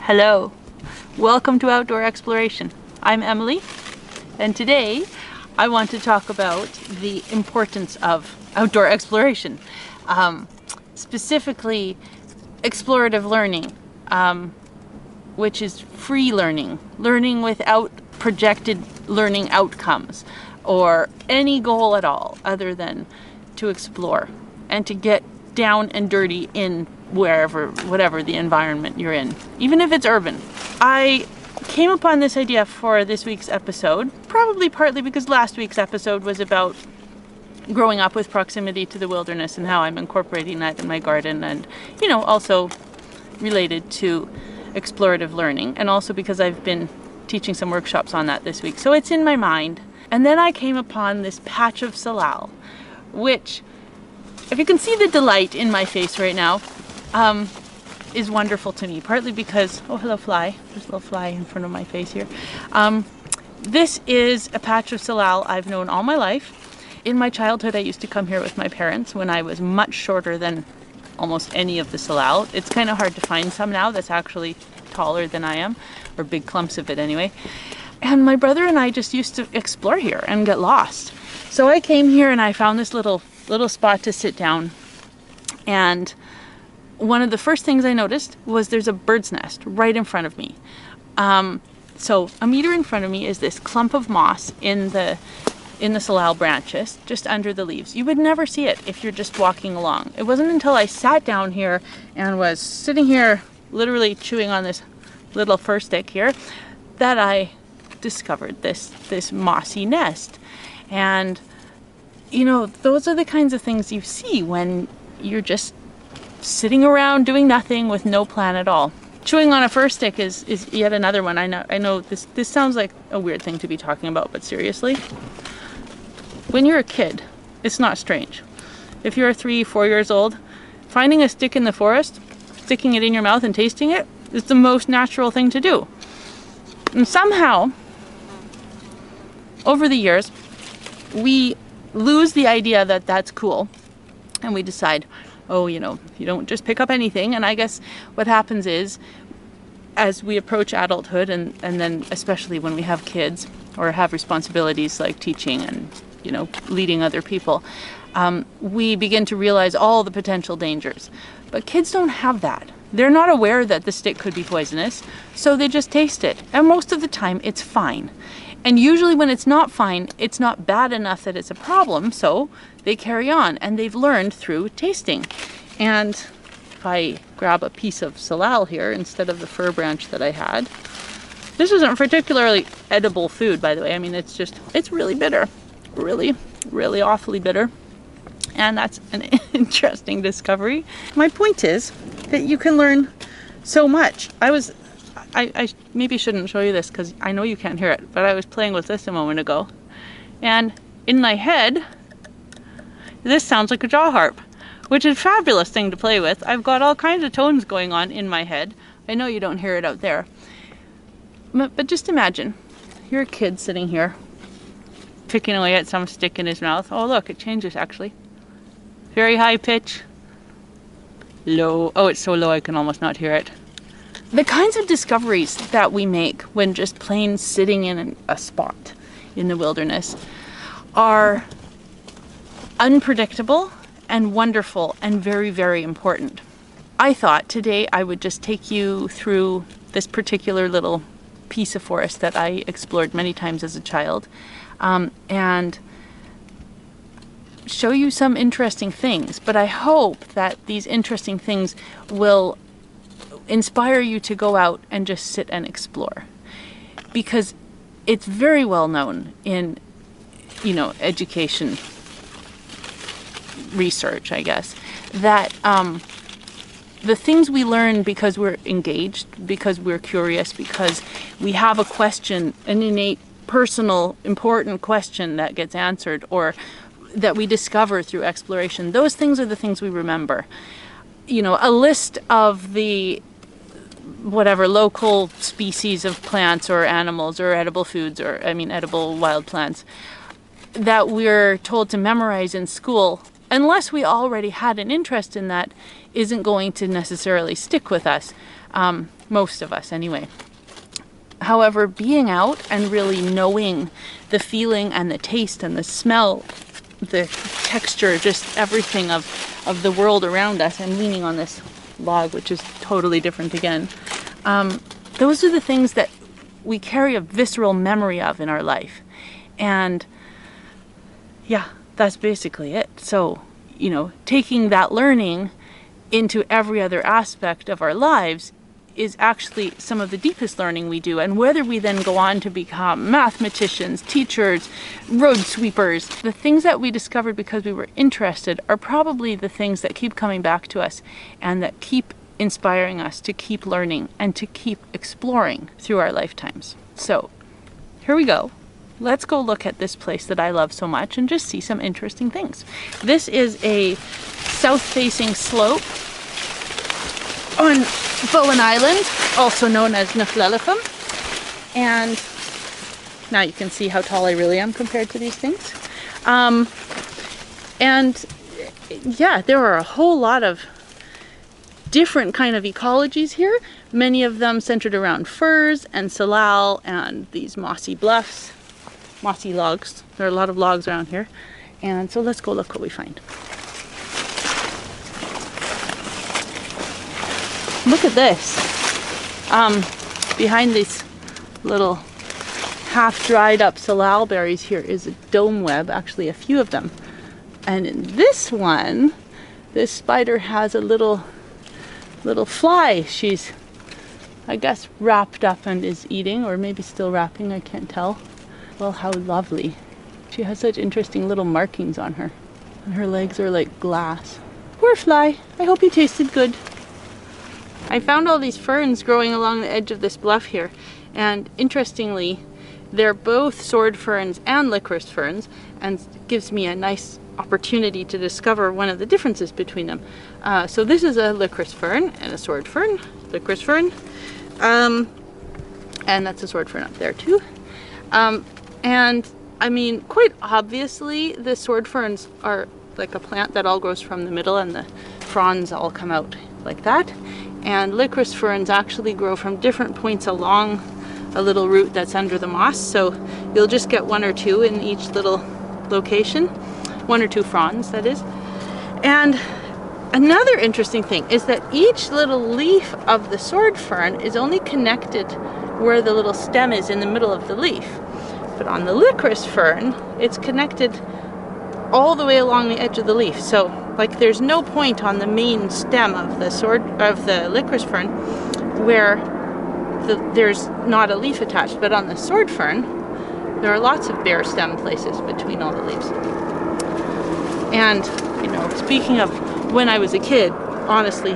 Hello, welcome to Outdoor Exploration. I'm Emily, and today I want to talk about the importance of outdoor exploration, specifically explorative learning, which is free learning, learning without projected learning outcomes or any goal at all other than to explore and to get down and dirty in whatever the environment you're in, even if it's urban. I came upon this idea for this week's episode, probably partly because last week's episode was about growing up with proximity to the wilderness and how I'm incorporating that in my garden, and also related to explorative learning, and also because I've been teaching some workshops on that this week, so it's in my mind. And then I came upon this patch of salal, which, if you can see the delight in my face right now, is wonderful to me, partly because, oh hello fly, there's a little fly in front of my face here. This is a patch of salal I've known all my life. In my childhood I used to come here with my parents when I was much shorter than almost any of the salal. It's kind of hard to find some now that's actually taller than I am, or big clumps of it anyway. And my brother and I just used to explore here and get lost. So I came here and I found this little spot to sit down, and one of the first things I noticed was there's a bird's nest right in front of me. So a meter in front of me is this clump of moss in the salal branches, just under the leaves. You would never see it if you're just walking along. It wasn't until I sat down here and was sitting here literally chewing on this little fir stick here that I discovered this mossy nest. And those are the kinds of things you see when you're just sitting around doing nothing with no plan at all. Chewing on a fir stick is yet another one. I know this sounds like a weird thing to be talking about, but seriously, when you're a kid, it's not strange. If you're 3-4 years old, finding a stick in the forest, sticking it in your mouth and tasting it is the most natural thing to do. And somehow, over the years, we lose the idea that that's cool, and we decide, oh, you don't just pick up anything. And I guess what happens is, as we approach adulthood, and then especially when we have kids or have responsibilities like teaching and leading other people, we begin to realize all the potential dangers. But kids don't have that. They're not aware that the stick could be poisonous, so they just taste it. And most of the time it's fine. And usually when it's not fine, it's not bad enough that it's a problem, so they carry on, and they've learned through tasting. And if I grab a piece of salal here instead of the fir branch that I had, this isn't particularly edible food, by the way. I mean, it's really bitter. Really, really awfully bitter. And that's an interesting discovery. My point is that you can learn so much. I maybe shouldn't show you this because I know you can't hear it, but I was playing with this a moment ago, and in my head this sounds like a jaw harp, which is a fabulous thing to play with. I've got all kinds of tones going on in my head. I know you don't hear it out there, but just imagine you're a kid sitting here picking away at some stick in his mouth. Oh look, it changes actually. Very high pitch, low. Oh, it's so low I can almost not hear it. The kinds of discoveries that we make when just plain sitting in a spot in the wilderness are unpredictable and wonderful and very, very important. I thought today I would just take you through this particular little piece of forest that I explored many times as a child, and show you some interesting things. But I hope that these interesting things will inspire you to go out and just sit and explore, because it's very well known in education research, I guess, that the things we learn because we're engaged, because we're curious, because we have a question, an innate, personal, important question that gets answered, or that we discover through exploration, those things are the things we remember. A list of the whatever local species of plants or animals or edible foods, or edible wild plants, that we're told to memorize in school, unless we already had an interest in that, isn't going to necessarily stick with us. most of us anyway. However, being out and really knowing the feeling and the taste and the smell, the texture, just everything of the world around us, and leaning on this log, which is totally different again, those are the things that we carry a visceral memory of in our life. And yeah, that's basically it. So, you know, taking that learning into every other aspect of our lives is actually some of the deepest learning we do. And whether we then go on to become mathematicians, teachers, road sweepers, the things that we discovered because we were interested are probably the things that keep coming back to us and that keep inspiring us to keep learning and to keep exploring through our lifetimes. So here we go. Let's go look at this place that I love so much and just see some interesting things. This is a south-facing slope on Bowen Island, also known as Naflelifum. And now you can see how tall I really am compared to these things. And yeah, there are a whole lot of different kind of ecologies here, many of them centered around firs and salal and these mossy bluffs, mossy logs. There are a lot of logs around here. And so let's go look what we find. Look at this. Behind these little half dried up salal berries here is a dome web, actually a few of them. And in this one, this spider has a little fly she's, I guess, wrapped up and is eating, or maybe still wrapping, I can't tell. Well, how lovely. She has such interesting little markings on her. And her legs are like glass. Poor fly. I hope you tasted good. I found all these ferns growing along the edge of this bluff here, and interestingly, they're both sword ferns and licorice ferns, and it gives me a nice opportunity to discover one of the differences between them. So this is a licorice fern and a sword fern, licorice fern, and that's a sword fern up there too. And I mean, quite obviously the sword ferns are like a plant that all grows from the middle and the fronds all come out like that. And licorice ferns actually grow from different points along a little root that's under the moss. So you'll just get one or two in each little location, one or two fronds, that is. And another interesting thing is that each little leaf of the sword fern is only connected where the little stem is in the middle of the leaf. But on the licorice fern, it's connected all the way along the edge of the leaf. So like there's no point on the main stem of the licorice fern where there's not a leaf attached, but on the sword fern there are lots of bare stem places between all the leaves. And you know, speaking of when I was a kid, honestly,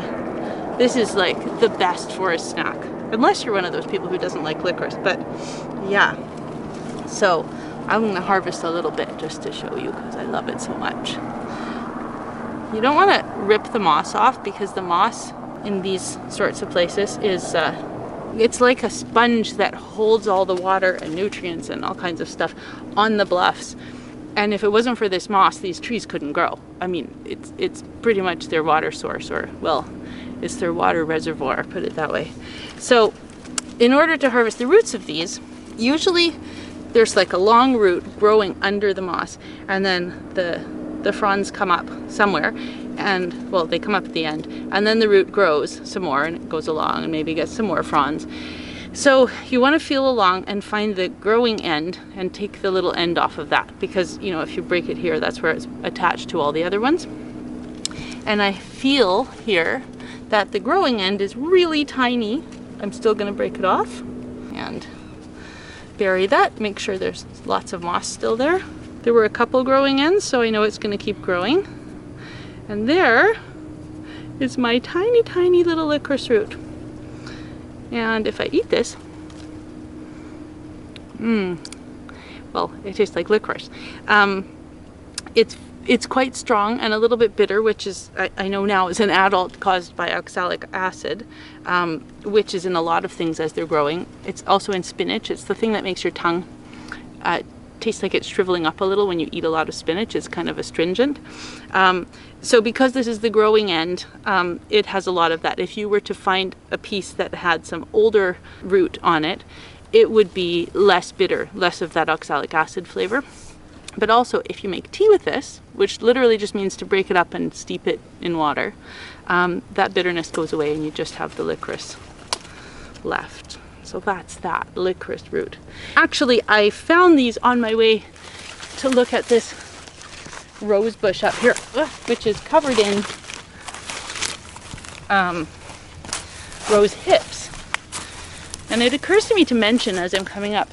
this is like the best for a snack, unless you're one of those people who doesn't like licorice. But yeah, so I'm gonna harvest a little bit just to show you because I love it so much. You don't want to rip the moss off because the moss in these sorts of places is, it's like a sponge that holds all the water and nutrients and all kinds of stuff on the bluffs. And if it wasn't for this moss, these trees couldn't grow. I mean, it's pretty much their water source, or well, it's their water reservoir, put it that way. So in order to harvest the roots of these, usually there's like a long root growing under the moss, and then the fronds come up somewhere, and well, they come up at the end, and then the root grows some more and it goes along and maybe gets some more fronds. So you want to feel along and find the growing end and take the little end off of that, because you know, if you break it here, that's where it's attached to all the other ones. And I feel here that the growing end is really tiny. I'm still going to break it off and bury that, make sure there's lots of moss still there. There were a couple growing ends, so I know it's going to keep growing. And there is my tiny, tiny little licorice root. And if I eat this, well, it tastes like licorice. It's quite strong and a little bit bitter, which is, I know now, is an adult caused by oxalic acid, which is in a lot of things as they're growing. It's also in spinach. It's the thing that makes your tongue tastes like it's shriveling up a little when you eat a lot of spinach. It's kind of astringent. So because this is the growing end, it has a lot of that. If you were to find a piece that had some older root on it, it would be less bitter, less of that oxalic acid flavor. But also, if you make tea with this, which literally just means to break it up and steep it in water, that bitterness goes away and you just have the licorice left. So that's that, licorice root. Actually, I found these on my way to look at this rose bush up here, which is covered in rose hips. And it occurs to me to mention as I'm coming up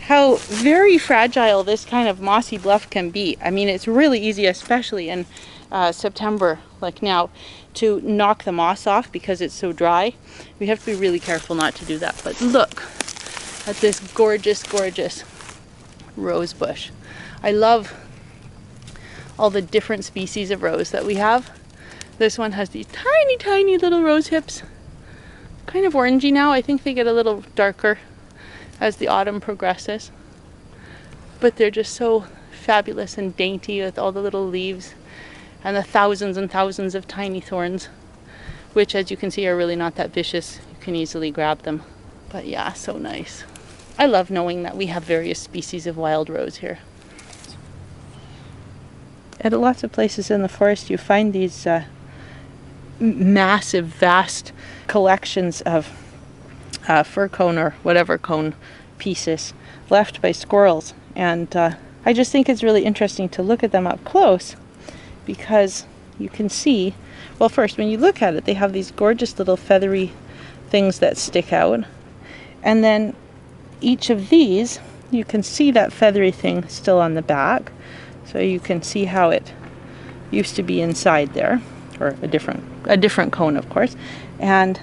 how very fragile this kind of mossy bluff can be. I mean, it's really easy, especially in September, like now, to knock the moss off because it's so dry. We have to be really careful not to do that. But look at this gorgeous, gorgeous rose bush. I love all the different species of rose that we have. This one has these tiny, tiny little rose hips. Kind of orangey now. I think they get a little darker as the autumn progresses. But they're just so fabulous and dainty with all the little leaves and the thousands and thousands of tiny thorns, which, as you can see, are really not that vicious. You can easily grab them. But yeah, so nice. I love knowing that we have various species of wild rose here. At lots of places in the forest you find these massive, vast collections of fir cone or whatever cone pieces left by squirrels. And I just think it's really interesting to look at them up close, because you can see, well, first, when you look at it, they have these gorgeous little feathery things that stick out. And then each of these, you can see that feathery thing still on the back. So you can see how it used to be inside there, or a different cone, of course. And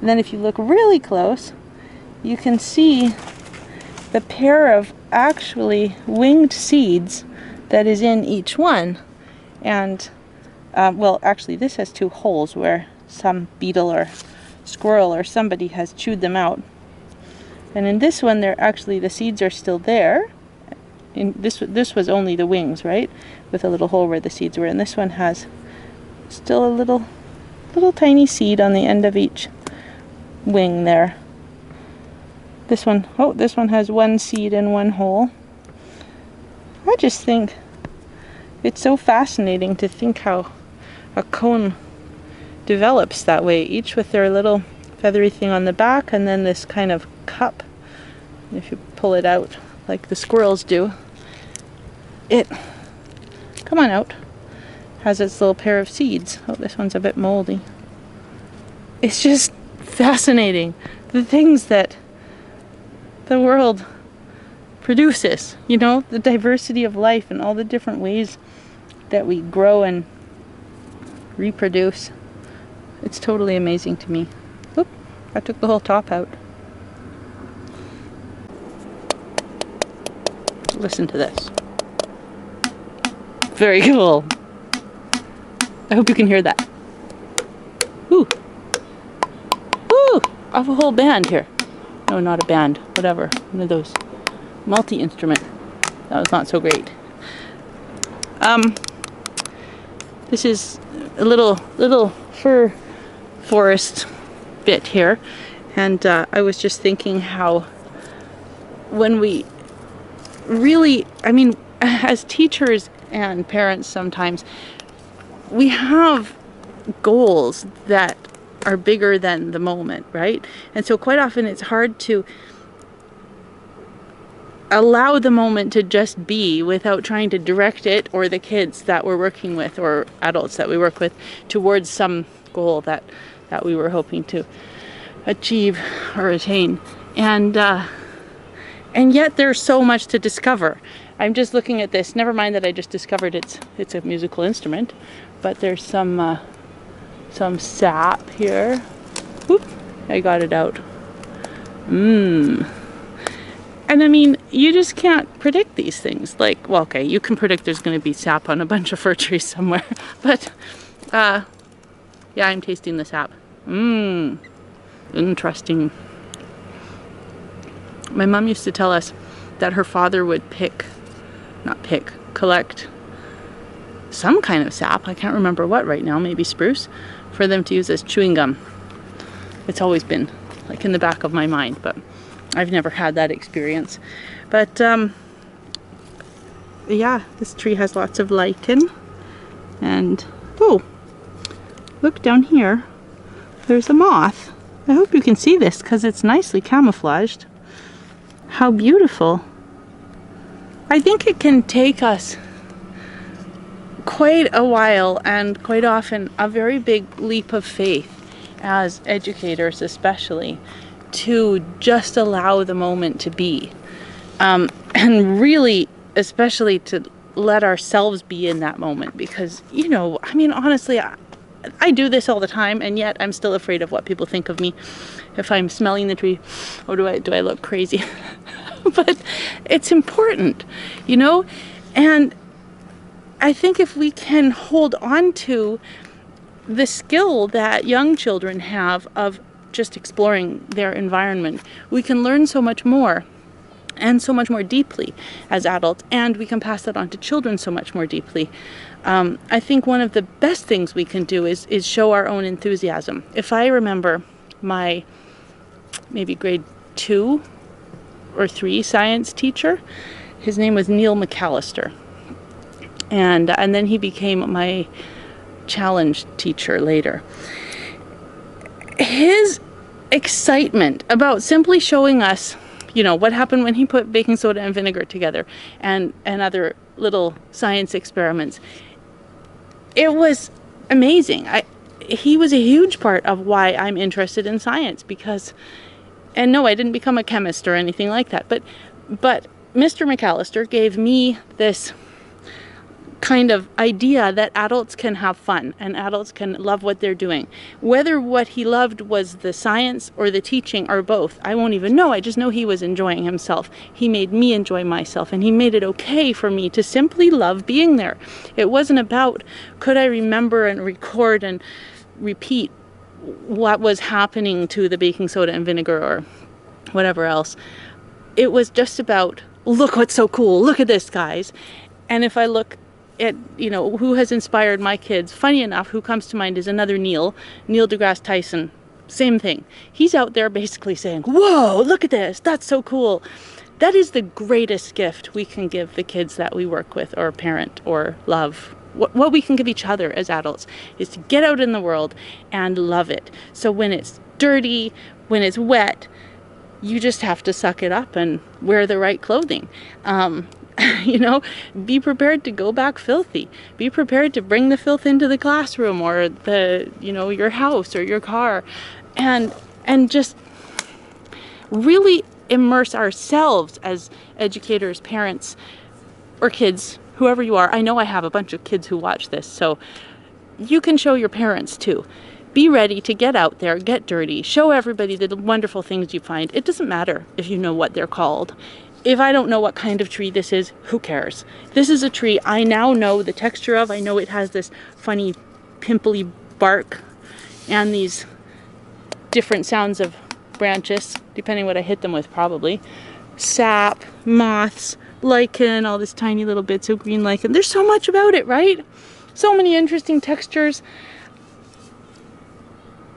then if you look really close, you can see the pair of actually winged seeds that is in each one. And well, actually this has two holes where some beetle or squirrel or somebody has chewed them out. And in this one, they're actually, the seeds are still there. In this was only the wings, right? With a little hole where the seeds were. And this one has still a little tiny seed on the end of each wing there. This one, oh, this one has one seed in one hole. I just think it's so fascinating to think how a cone develops that way, each with their little feathery thing on the back, and then this kind of cup. And if you pull it out like the squirrels do, it, come on out, has its little pair of seeds. Oh, this one's a bit moldy. It's just fascinating, the things that the world produces, you know, the diversity of life and all the different ways that we grow and reproduce. It's totally amazing to me. Oop, I took the whole top out. Listen to this. Very cool. I hope you can hear that. Ooh. Ooh, I have a whole band here. No, not a band, whatever. One of those multi-instrument. That was not so great. This is a little fir forest bit here, and I was just thinking how when we really, I mean, as teachers and parents sometimes, we have goals that are bigger than the moment, right? And so quite often it's hard to allow the moment to just be without trying to direct it, or the kids that we're working with or adults that we work with, towards some goal that we were hoping to achieve or attain. And yet there's so much to discover. I'm just looking at this, never mind that I just discovered it's a musical instrument, but there's some sap here. Whoop, I got it out. And I mean, you just can't predict these things. Like, well, okay, you can predict there's going to be sap on a bunch of fir trees somewhere, but yeah, I'm tasting the sap. Interesting. My mom used to tell us that her father would collect some kind of sap, I can't remember what right now, maybe spruce, for them to use as chewing gum. It's always been like in the back of my mind, but I've never had that experience. But yeah, this tree has lots of lichen. And oh, look down here, there's a moth. I hope you can see this because it's nicely camouflaged. How beautiful. I think it can take us quite a while, and quite often a very big leap of faith as educators especially, to just allow the moment to be, and really especially to let ourselves be in that moment, because, you know, I mean, honestly, I do this all the time, and yet I'm still afraid of what people think of me if I'm smelling the tree, or do I look crazy? But it's important, you know, and I think if we can hold on to the skill that young children have of just exploring their environment, we can learn so much more, and so much more deeply as adults, and we can pass that on to children so much more deeply. I think one of the best things we can do is show our own enthusiasm. If I remember my maybe grade 2 or 3 science teacher, his name was Neil McAllister, and then he became my challenge teacher later. His excitement about simply showing us, you know, what happened when he put baking soda and vinegar together, and other little science experiments, it was amazing. He was a huge part of why I'm interested in science, because, and no, I didn't become a chemist or anything like that, but Mr. McAllister gave me this kind of idea that adults can have fun and adults can love what they're doing. Whether what he loved was the science or the teaching or both, I won't even know. I just know he was enjoying himself. He made me enjoy myself, and he made it okay for me to simply love being there. It wasn't about, could I remember and record and repeat what was happening to the baking soda and vinegar or whatever else. It was just about, look what's so cool, look at this, guys. And if I look at, you know, who has inspired my kids, funny enough, who comes to mind is another Neil deGrasse Tyson. Same thing. He's out there basically saying, whoa, look at this, that's so cool. That is the greatest gift we can give the kids that we work with or parent or love. What we can give each other as adults is to get out in the world and love it. So when it's dirty, when it's wet, you just have to suck it up and wear the right clothing. You know, be prepared to go back filthy. Be prepared to bring the filth into the classroom or the, you know, your house or your car, and just really immerse ourselves as educators, parents, or kids, whoever you are. I know I have a bunch of kids who watch this, so you can show your parents too. Be ready to get out there, get dirty, show everybody the wonderful things you find. It doesn't matter if you know what they're called. If I don't know what kind of tree this is, who cares? This is a tree I now know the texture of. I know it has this funny pimply bark and these different sounds of branches, depending what I hit them with probably. Sap, moths, lichen, all these tiny little bits of green lichen. There's so much about it, right? So many interesting textures.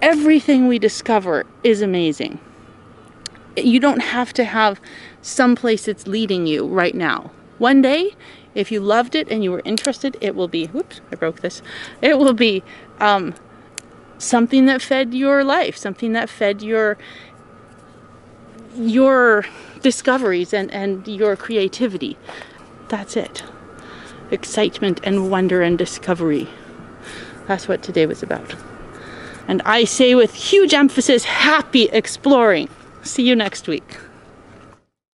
Everything we discover is amazing. You don't have to have someplace it's leading you right now. One day, if you loved it and you were interested, it will be, whoops, I broke this. It will be something that fed your life, something that fed your discoveries and your creativity. That's it. Excitement and wonder and discovery. That's what today was about. And I say with huge emphasis, happy exploring. See you next week.